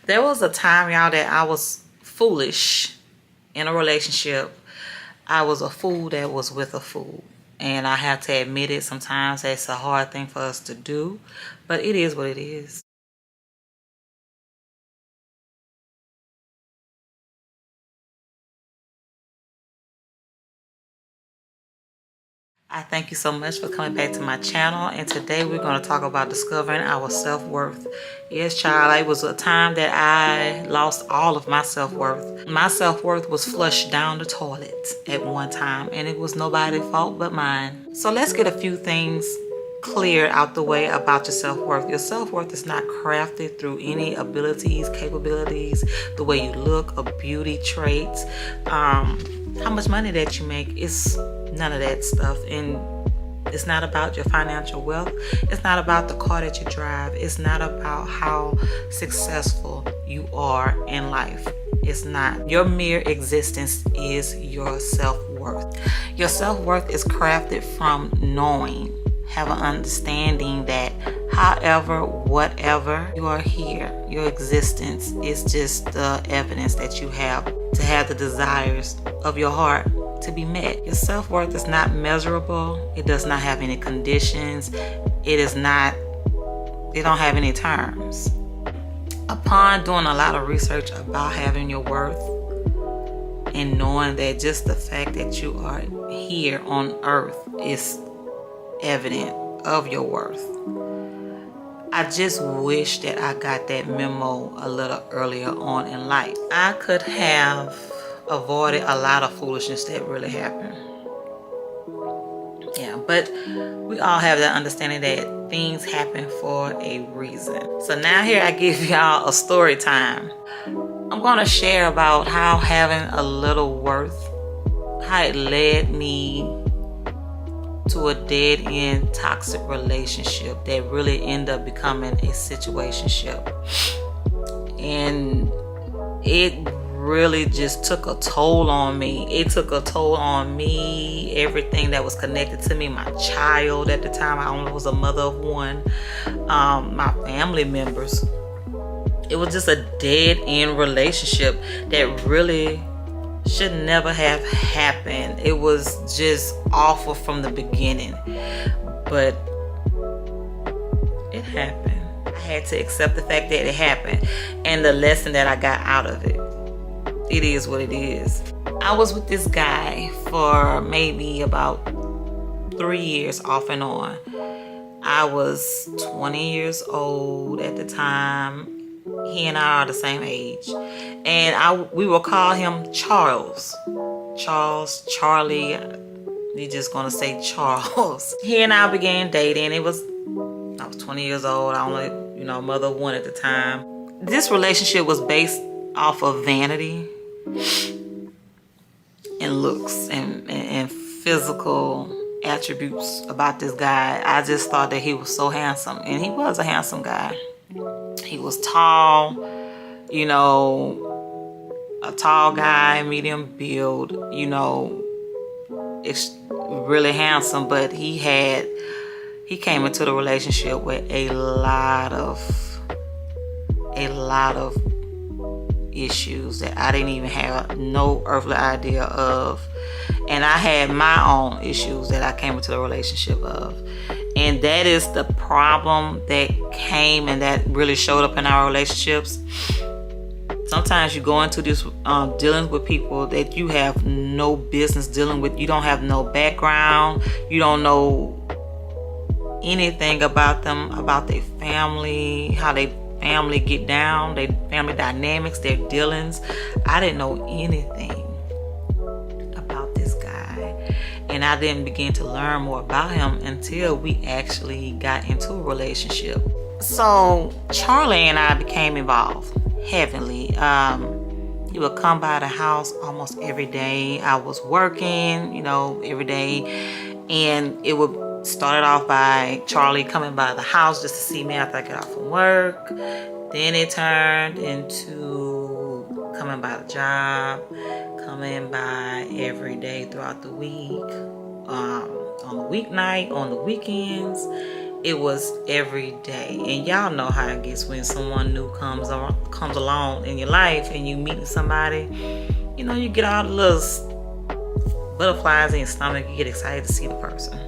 There was a time, y'all, that I was foolish in a relationship. I was a fool that was with a fool. And I have to admit it, sometimes that's a hard thing for us to do, but it is what it is. I thank you so much for coming back to my channel, and today we're going to talk about discovering our self-worth. Yes, child, it was a time that I lost all of my self-worth. My self-worth was flushed down the toilet at one time, and it was nobody's fault but mine. So let's get a few things clear out the way about your self-worth. Your self-worth is not crafted through any abilities, capabilities, the way you look, or beauty traits, how much money that you make. It's none of that stuff. And it's not about your financial wealth. It's not about the car that you drive. It's not about how successful you are in life. It's not. Your mere existence is your self-worth. Your self-worth is crafted from knowing, have an understanding that however, whatever, you are here. Your existence is just the evidence that you have to have the desires of your heart to be met. Your self-worth is not measurable. It does not have any conditions. It don't have any terms. Upon doing a lot of research about having your worth and knowing that just the fact that you are here on earth is evident of your worth, I just wish that I got that memo a little earlier on in life. I could have avoided a lot of foolishness that really happened. Yeah, but we all have that understanding that things happen for a reason. So now here I give y'all a story time. I'm going to share about how having a little worth, how it led me to a dead-end toxic relationship that really ended up becoming a situationship. And it really just took a toll on me. It took a toll on me, everything that was connected to me, my child at the time. I only was a mother of one, my family members. It was just a dead-end relationship that really should never have happened. It was just awful from the beginning, but it happened. I had to accept the fact that it happened and the lesson that I got out of it. It is what it is. I was with this guy for maybe about 3 years off and on. I was 20 years old at the time. He and I are the same age, and we will call him Charles, Charlie. You're just gonna say Charles. He and I began dating. I was 20 years old. I only, mother of one at the time. This relationship was based off of vanity and looks and physical attributes about this guy. I just thought that he was so handsome, and he was a handsome guy. He was tall, a tall guy, medium build, it's really handsome, but he came into the relationship with a lot of issues that I didn't even have no earthly idea of. And I had my own issues that I came into the relationship of. And that is the problem that came and that really showed up in our relationships. Sometimes you go into this dealing with people that you have no business dealing with. You don't have no background. You don't know anything about them, about their family, how they family get down, their family dynamics, their dealings. I didn't know anything about this guy, and I didn't begin to learn more about him until we actually got into a relationship. So Charlie and I became involved heavily. He would come by the house almost every day. I was working, every day, and it would started off by Charlie coming by the house just to see me after I get off from work. Then it turned into coming by the job, coming by every day throughout the week, on the weeknight, on the weekends. it was every day. And y'all know how it gets when someone new comes along in your life and you meet somebody. You know, you get all the little butterflies in your stomach. You get excited to see the person.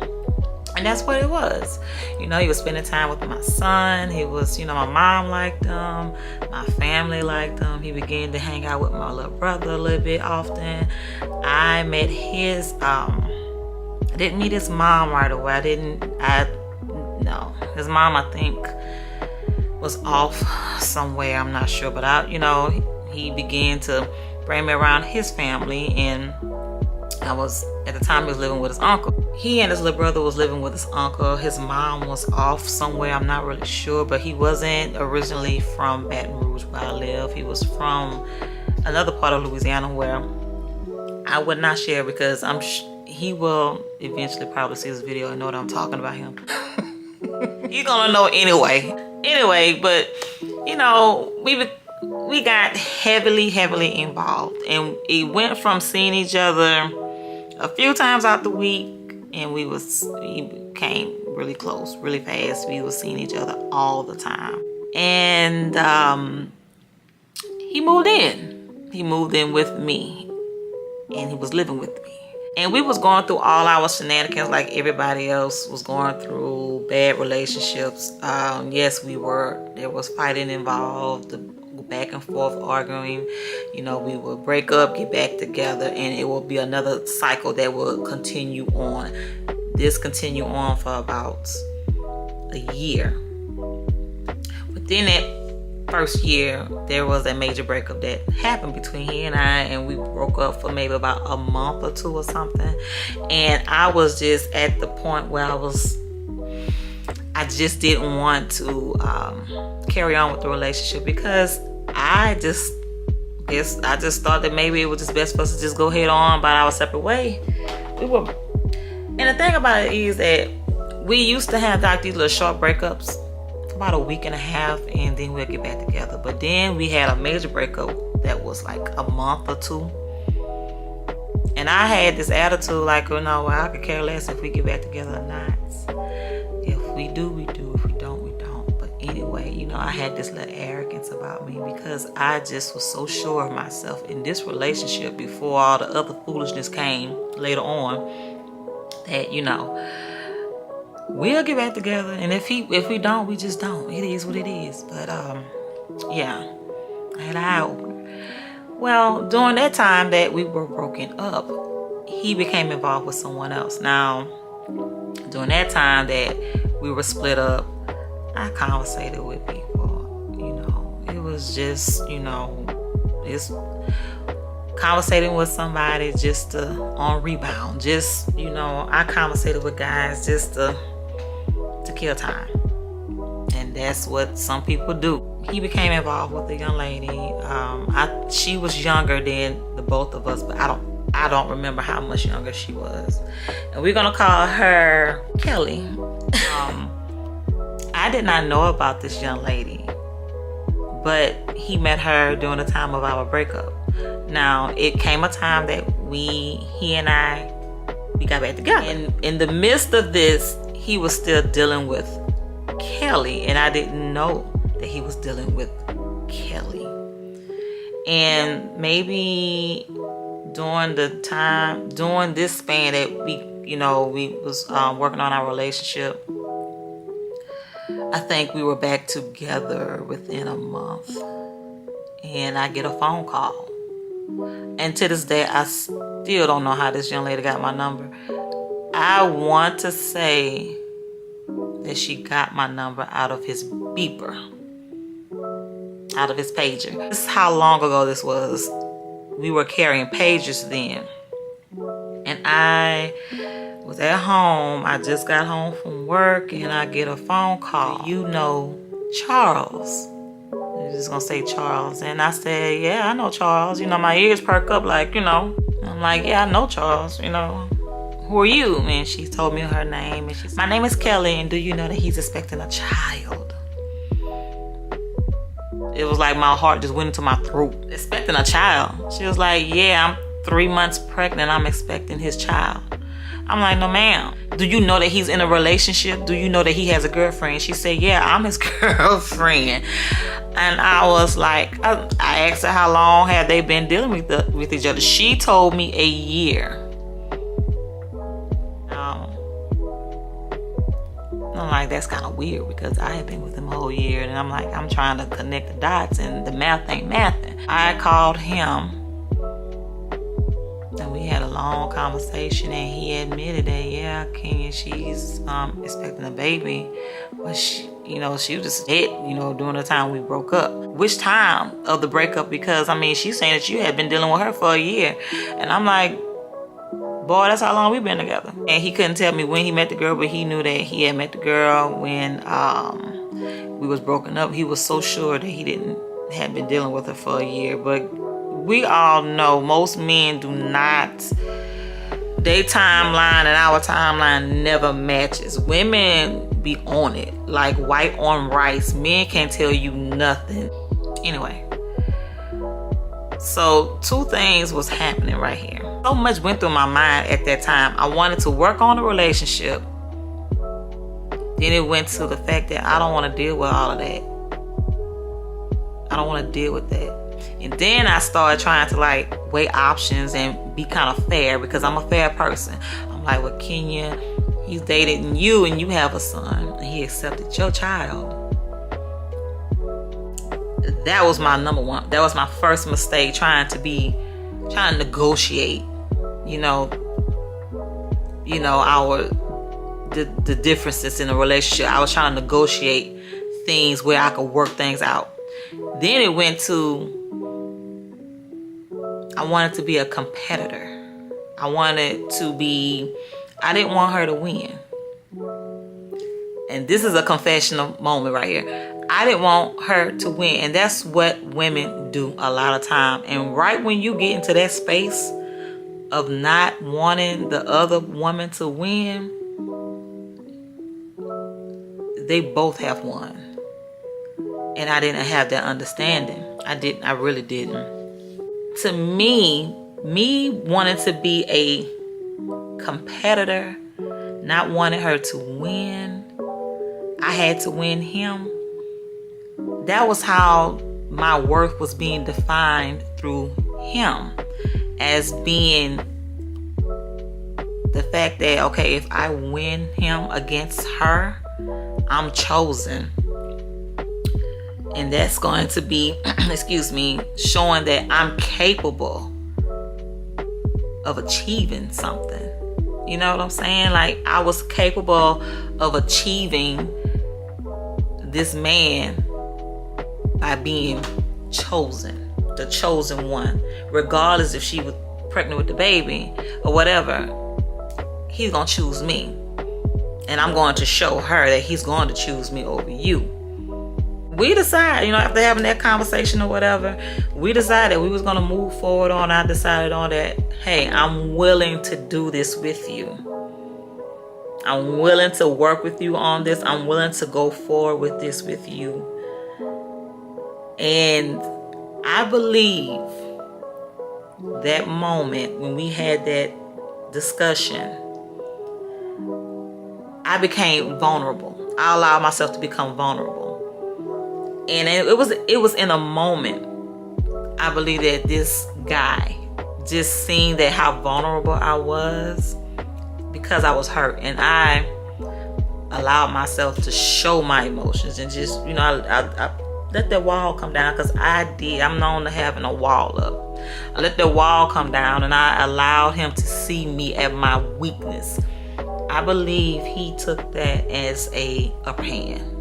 And that's what it was. You know, he was spending time with my son. He was, you know, my mom liked him. My family liked him. He began to hang out with my little brother a little bit often. I met his, I didn't meet his mom right away. No. His mom, I think, was off somewhere. I'm not sure. But he began to bring me around his family, and at the time he was living with his uncle. He and his little brother was living with his uncle. His mom was off somewhere, I'm not really sure, but he wasn't originally from Baton Rouge where I live. He was from another part of Louisiana where I would not share, because he will eventually probably see this video and know that I'm talking about him. He's gonna know anyway, but you know, we got heavily involved, and it went from seeing each other a few times out the week, and we became really close really fast. We were seeing each other all the time. And he moved in with me, and he was living with me, and we was going through all our shenanigans like everybody else was going through. Bad relationships. Yes, there was fighting involved, back and forth arguing. You know, we would break up, get back together, and it will be another cycle that will continue on. This continued on for about a year. Within that first year, there was a major breakup that happened between he and I, and we broke up for maybe about a month or two or something. And I was just at the point where I just didn't want to carry on with the relationship, because I just thought that maybe it was just best for us to just go head on by our separate way. And the thing about it is that we used to have like these little short breakups for about a week and a half, and then we'll get back together. But then we had a major breakup that was like a month or two. And I had this attitude like, you know, I could care less if we get back together or not. If we do, we do. If we don't, we don't. But anyway, you know, I had this little arrogance about me, because I just was so sure of myself in this relationship before all the other foolishness came later on, that, you know, we'll get back together. And if we don't, we just don't. It is what it is. But yeah, I had an eye opener. Well, during that time that we were broken up, he became involved with someone else. Now, during that time that we were split up, I conversated with people. You know, it was just, you know, it's conversating with somebody just on rebound. Just, you know, I conversated with guys just to kill time. And that's what some people do. He became involved with a young lady. She was younger than the both of us, but I don't remember how much younger she was. And we're gonna call her Kelly. I did not know about this young lady, but he met her during the time of our breakup. Now, it came a time that he and I got back together. And in the midst of this, he was still dealing with Kelly, and I didn't know that he was dealing with Kelly. And maybe during this span that we was working on our relationship, I think we were back together within a month, and I get a phone call. And to this day, I still don't know how this young lady got my number. I want to say that she got my number out of his beeper, out of his pager. This is how long ago this was. We were carrying pagers then. And I was at home. I just got home from work, and I get a phone call. You know Charles. I'm just gonna say Charles. And I said, yeah, I know Charles. You know, my ears perk up like, you know. I'm like, yeah, I know Charles, you know. Who are you? And she told me her name. And she said, my name is Kelly, and do you know that he's expecting a child? It was like my heart just went into my throat. Expecting a child. She was like, yeah, I'm 3 months pregnant. I'm expecting his child. I'm like, no ma'am. Do you know that he's in a relationship? Do you know that he has a girlfriend? She said, yeah, I'm his girlfriend. And I was like, I asked her how long had they been dealing with each other. She told me a year. I'm like, that's kind of weird because I had been with him a whole year. And I'm like, I'm trying to connect the dots and the math ain't mathing. I called him and we had a long conversation and he admitted that, yeah, Kenya, she's expecting a baby. But she was just dead, during the time we broke up. Which time of the breakup? Because, she's saying that you had been dealing with her for a year. And I'm like, boy, that's how long we've been together. And he couldn't tell me when he met the girl, but he knew that he had met the girl when we was broken up. He was so sure that he had been dealing with her for a year. But we all know most men do not, their timeline and our timeline never matches. Women be on it like white on rice. Men can't tell you nothing. Anyway, so two things was happening right here. So much went through my mind at that time. I wanted to work on the relationship. Then it went to the fact that I don't want to deal with all of that. I don't want to deal with that. And then I started trying to weigh options and be kind of fair because I'm a fair person. I'm like, well, Kenya, he's dating you and you have a son and he accepted your child. That was my number one. That was my first mistake, trying to negotiate, the differences in the relationship. I was trying to negotiate things where I could work things out. Then it went to, I wanted to be a competitor. I didn't want her to win. And this is a confessional moment right here. I didn't want her to win. And that's what women do a lot of time. And right when you get into that space of not wanting the other woman to win, they both have won. And I didn't have that understanding. I really didn't. To me wanting to be a competitor, not wanting her to win, I had to win him. That was how my worth was being defined through him, as being the fact that, okay, if I win him against her, I'm chosen. And that's going to be, showing that I'm capable of achieving something. You know what I'm saying? I was capable of achieving this man by being chosen, the chosen one. Regardless if she was pregnant with the baby or whatever, he's gonna choose me. And I'm going to show her that he's going to choose me over you. We decided, after having that conversation or whatever, we decided we was gonna move forward on. I decided on that, hey, I'm willing to do this with you. I'm willing to work with you on this. I'm willing to go forward with this with you. And I believe that moment when we had that discussion, I became vulnerable. I allowed myself to become vulnerable. And it was in a moment, I believe, that this guy just seeing that how vulnerable I was, because I was hurt, and I allowed myself to show my emotions and just, I let that wall come down, because I'm known to having a wall up. I let that wall come down and I allowed him to see me at my weakness. I believe he took that as a upper hand.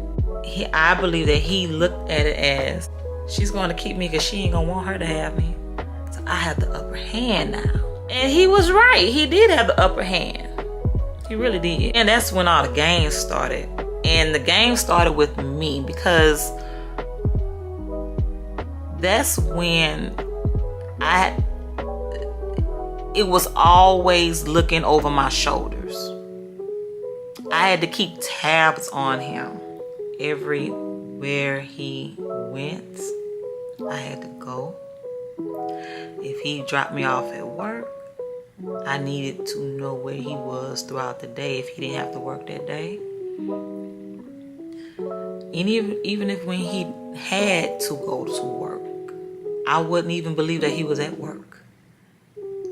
I believe that he looked at it as, she's going to keep me because she ain't going to want her to have me. So I have the upper hand now. And he was right. He did have the upper hand. He really did. And that's when all the games started. And the game started with me, because that's when it was always looking over my shoulders. I had to keep tabs on him. Everywhere he went, I had to go. If he dropped me off at work, I needed to know where he was throughout the day if he didn't have to work that day. And even if when he had to go to work, I wouldn't even believe that he was at work.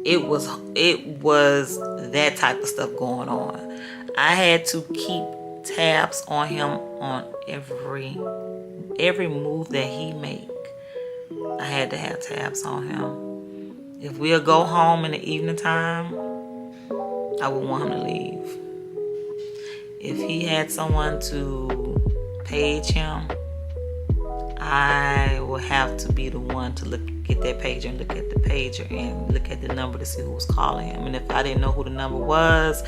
It was that type of stuff going on. I had to keep tabs on him on every move that he make. I had to have tabs on him. If we'll go home in the evening time, I would want him to leave. If he had someone to page him, I will have to be the one to get that pager and look at the pager and look at the number to see who was calling him. And if I didn't know who the number was,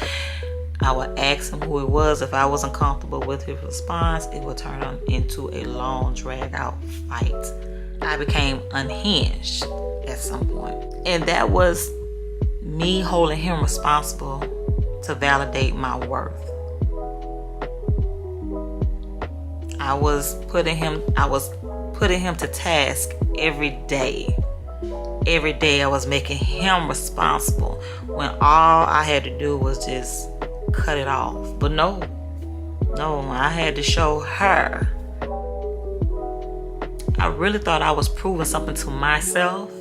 I would ask him who it was. If I wasn't comfortable with his response, it would turn into a long, drag-out fight. I became unhinged at some point. And that was me holding him responsible to validate my worth. I was putting him to task every day. Every day I was making him responsible when all I had to do was just cut it off. But no, I had to show her. I really thought I was proving something to myself,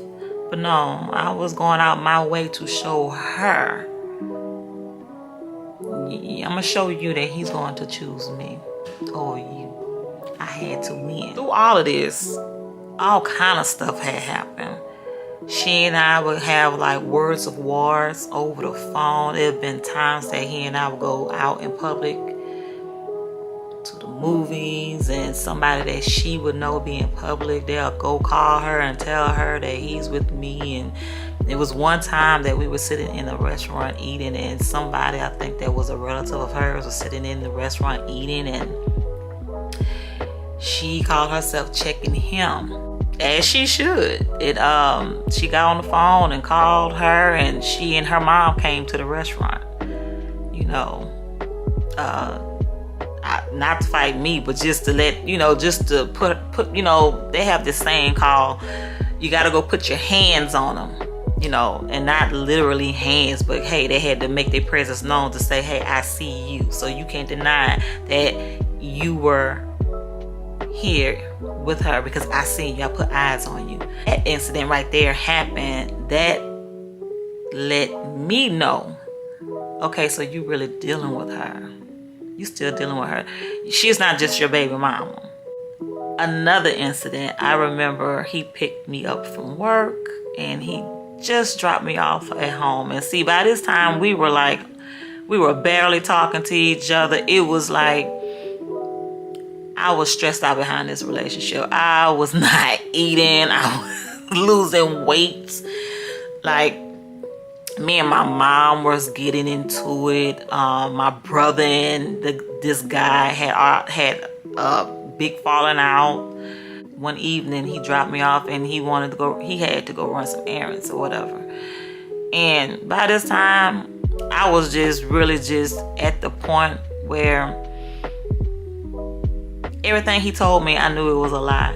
but no, I was going out my way to show her. I'm gonna show you that he's going to choose me over you. I had to win. Through all of this, all kind of stuff had happened. She and I would have like words of wars over the phone. There have been times that he and I would go out in public to the movies, and somebody that she would know be in public, they'll go call her and tell her that he's with me. And it was one time that we were sitting in a restaurant eating, and somebody, I think that was a relative of hers, was sitting in the restaurant eating, and she called herself checking him, as she should. She got on the phone and called her, and she and her mom came to the restaurant. Not to fight me, but just to let just to put they have this saying called, you got to go put your hands on them, and not literally hands, but hey, they had to make their presence known to say, hey, I see you, so you can't deny that you were here with her because I seen you, I put eyes on you. That incident right there happened. That let me know, okay, so you really dealing with her. You still dealing with her. She's not just your baby mama. Another incident, I remember he picked me up from work and he just dropped me off at home. And see, by this time we were barely talking to each other. It was like I was stressed out behind this relationship. I was not eating. I was losing weight. Like, me and my mom was getting into it. My brother and this guy had a big falling out. One evening he dropped me off and he had to go run some errands or whatever. And by this time, I was really at the point where everything he told me, I knew it was a lie.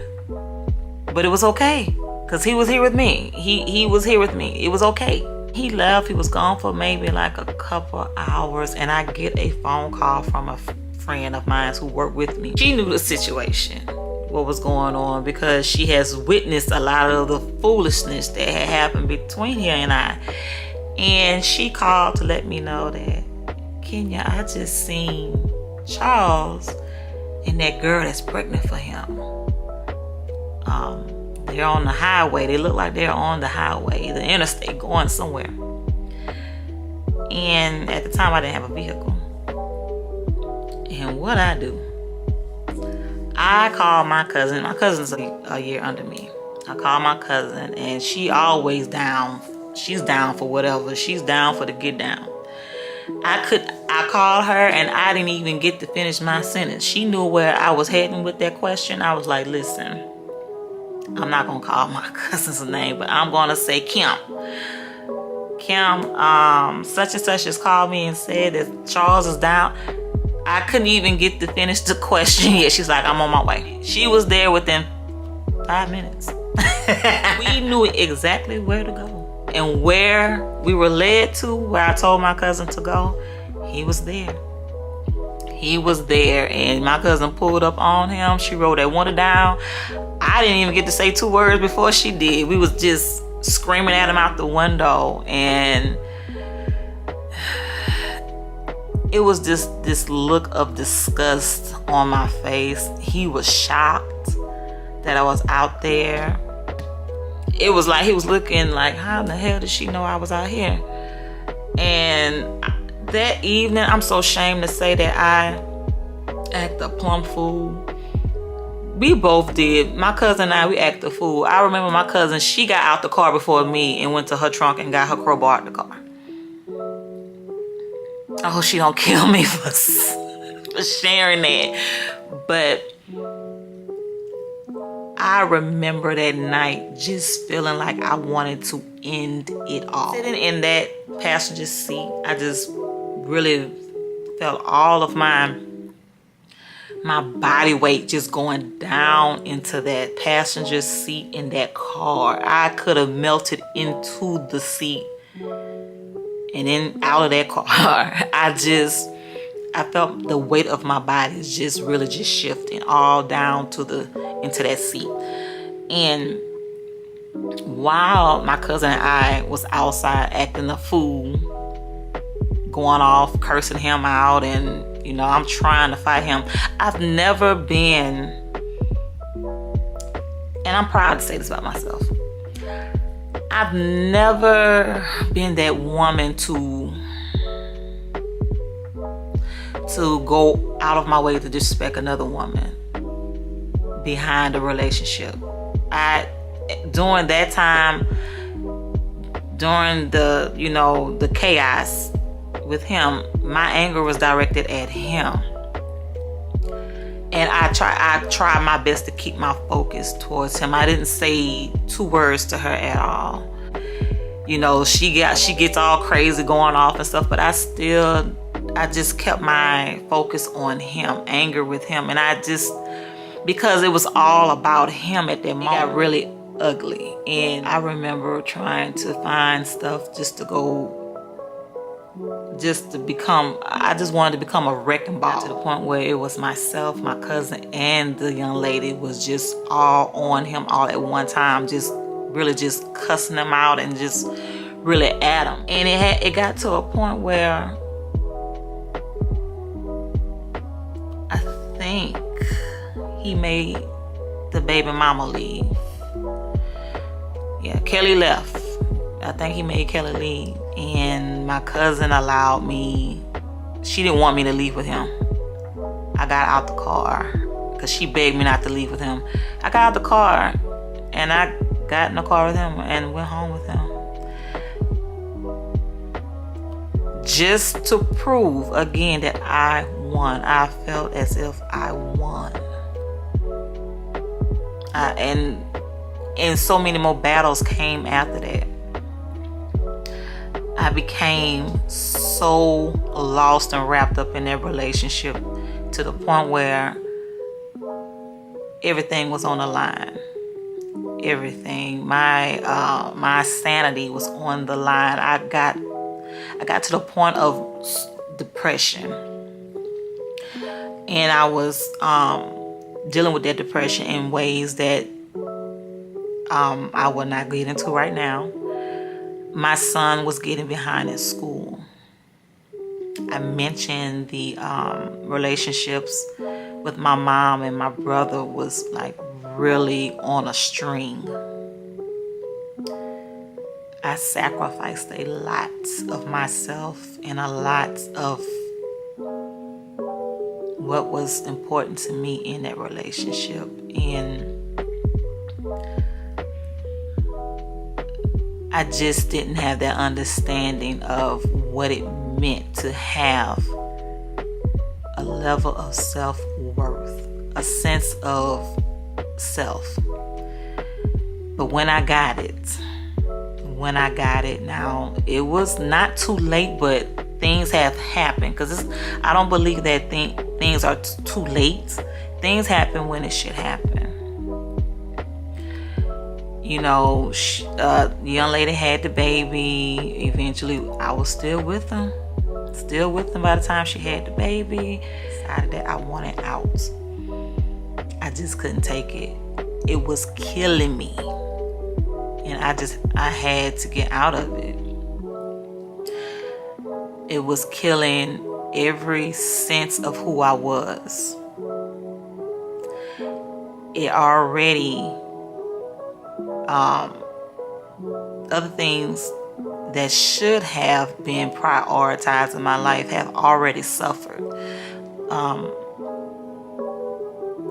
But it was okay, because he was here with me. He was here with me. It was okay. He left. He was gone for maybe like a couple hours, and I get a phone call from a friend of mine who worked with me. She knew the situation, what was going on, because she has witnessed a lot of the foolishness that had happened between her and I. And she called to let me know that, Kenya, I just seen Charles and that girl that's pregnant for him. They're on the highway. They look like they're on the highway, the interstate, going somewhere. And at the time, I didn't have a vehicle. And what I do, I called my cousin. My cousin's a year under me. I called my cousin, and she always down. She's down for whatever. She's down for the get down. I called her, and I didn't even get to finish my sentence. She knew where I was heading with that question. I was like, listen, I'm not going to call my cousin's name, but I'm going to say Kim. Kim, such and such has called me and said that Charles is down. I couldn't even get to finish the question yet. She's like, I'm on my way. She was there within 5 minutes. We knew exactly where to go. And where we were led to, where I told my cousin to go, he was there. He was there, and my cousin pulled up on him. She wrote that window down. I didn't even get to say 2 words before she did. We was just screaming at him out the window, and it was just this look of disgust on my face. He was shocked that I was out there. It was like he was looking like, how in the hell did she know I was out here? And that evening, I'm so ashamed to say that I acted a plumb fool. We both did. My cousin and I, we acted a fool. I remember my cousin, she got out the car before me and went to her trunk and got her crowbar out the car. I hope she don't kill me for sharing that. But I remember that night just feeling like I wanted to end it all. Sitting in that passenger seat, I just really felt all of my body weight just going down into that passenger seat in that car. I could have melted into the seat and then out of that car. I felt the weight of my body is just really just shifting all down into that seat. And while my cousin and I was outside acting a fool, going off, cursing him out, and I'm trying to fight him. I've never been, and I'm proud to say this about myself, I've never been that woman to go out of my way to disrespect another woman behind a relationship. During that time, during the chaos with him, my anger was directed at him, and I tried my best to keep my focus towards him. I didn't say 2 words to her at all. She gets all crazy going off and stuff, but I just kept my focus on him, anger with him, and because it was all about him at that moment, it got really ugly. And I remember trying to find stuff just to become, I just wanted to become a wrecking ball, to the point where it was myself, my cousin, and the young lady was just all on him all at one time, just really just cussing him out and just really at him. And it got to a point where I think he made the baby mama leave. Yeah, Kelly left. I think he made Kelly leave. And my cousin allowed me, she didn't want me to leave with him. I got out the car because she begged me not to leave with him. I got out the car and I got in the car with him and went home with him. Just to prove again that I won. I felt as if I won. And so many more battles came after that. I became so lost and wrapped up in that relationship to the point where everything was on the line. Everything. My sanity was on the line. I got to the point of depression. And I was dealing with that depression in ways that I will not get into right now. My son was getting behind in school. I mentioned the relationships with my mom and my brother was like really on a string. I sacrificed a lot of myself and a lot of what was important to me in that relationship. And I just didn't have that understanding of what it meant to have a level of self-worth, a sense of self. But when I got it now, it was not too late, but things have happened. Because I don't believe that things are too late. Things happen when it should happen. You know, the young lady had the baby. Eventually, I was still with them. Still with them by the time she had the baby. Decided that I wanted out. I just couldn't take it. It was killing me. And I had to get out of it. It was killing every sense of who I was. It already, other things that should have been prioritized in my life have already suffered.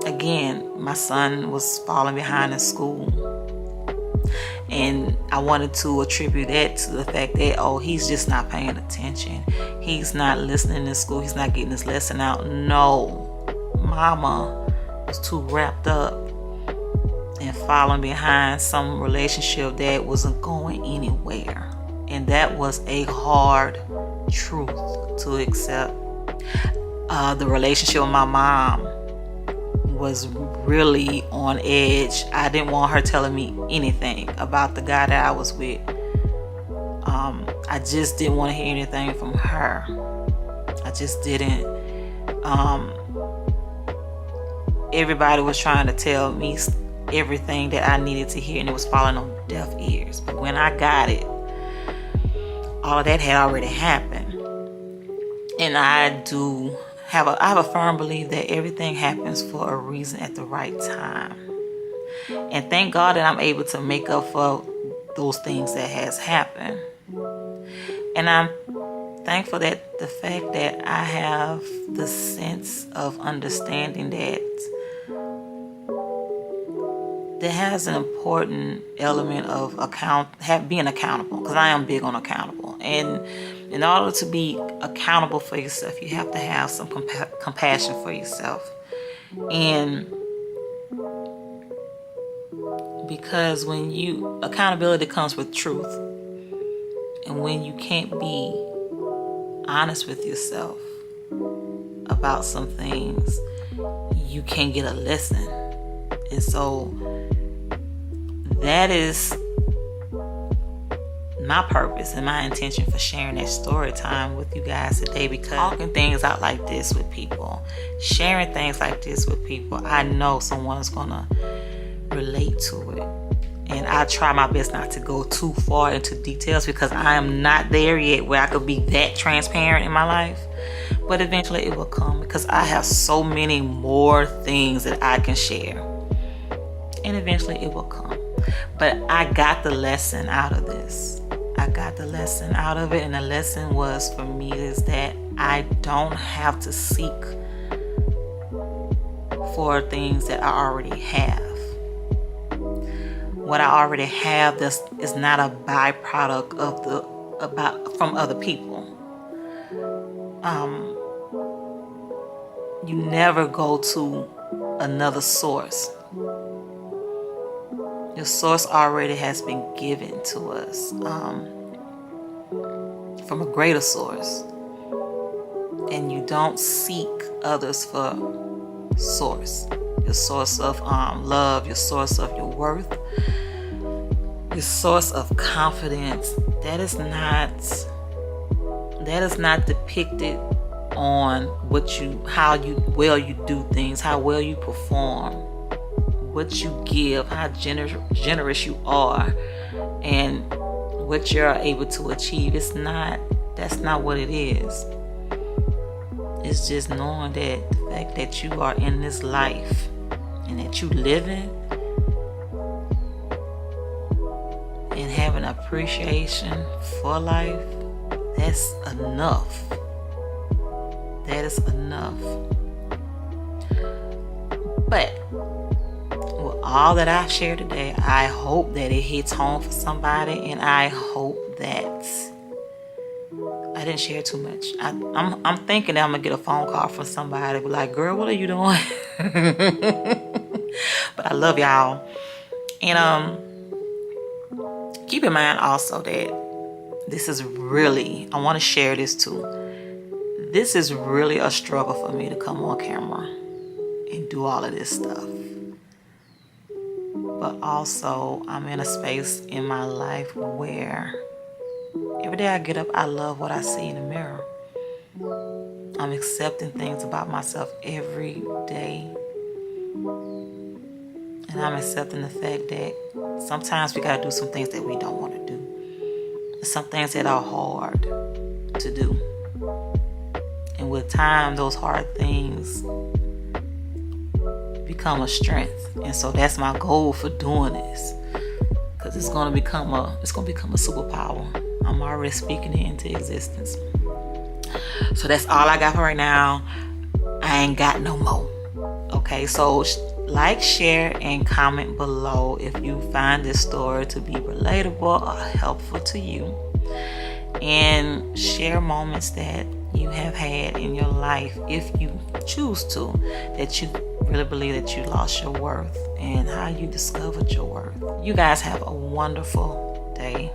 Again, my son was falling behind in school. And I wanted to attribute that to the fact that, oh, he's just not paying attention. He's not listening in school. He's not getting his lesson out. No, mama was too wrapped up and falling behind some relationship that wasn't going anywhere. And that was a hard truth to accept. The relationship with my mom was really on edge. I didn't want her telling me anything about the guy that I was with. I just didn't want to hear anything from her. I just didn't. Everybody was trying to tell me everything that I needed to hear, and it was falling on deaf ears. But when I got it, all of that had already happened. And I have a firm belief that everything happens for a reason at the right time. And thank God that I'm able to make up for those things that has happened. And I'm thankful that the fact that I have the sense of understanding that there has an important element of being accountable, because I am big on accountable. And in order to be accountable for yourself, you have to have some compassion for yourself. And because accountability comes with truth. And when you can't be honest with yourself about some things, you can't get a lesson. And so that is my purpose and my intention for sharing that story time with you guys today, because talking things out like this with people, sharing things like this with people, I know someone's gonna relate to it. And I try my best not to go too far into details, because I am not there yet where I could be that transparent in my life. But eventually it will come, because I have so many more things that I can share. And eventually it will come. But I got the lesson out of this. I got the lesson out of it. And the lesson was for me is that I don't have to seek for things that I already have. What I already have is not a byproduct from other people. You never go to another source. Your source already has been given to us from a greater source. And you don't seek others for source. Your source of love, your source of your worth, your source of confidence, that is not depicted on how well you do things, how well you perform, what you give, how generous you are, and what you're able to achieve. That's not what it is. It's just knowing that the fact that you are in this life and that you living and having appreciation for life, that's enough. That is enough. But with all that I've shared today, I hope that it hits home for somebody, and I hope that I didn't share too much. I'm thinking that I'm gonna get a phone call from somebody, be like, "Girl, what are you doing?" But I love y'all, and keep in mind also that this is really, I want to share this too. This is really a struggle for me to come on camera and do all of this stuff. but also I'm in a space in my life where every day I get up, I love what I see in the mirror. I'm accepting things about myself every day. And I'm accepting the fact that sometimes we gotta do some things that we don't want to do. Some things that are hard to do. And with time, those hard things become a strength. And so that's my goal for doing this. Because it's gonna become a superpower. I'm already speaking it into existence. So that's all I got for right now. I ain't got no more. Okay, so like, share, and comment below if you find this story to be relatable or helpful to you. And share moments that you have had in your life, if you choose to, that you really believe that you lost your worth and how you discovered your worth. You guys have a wonderful day.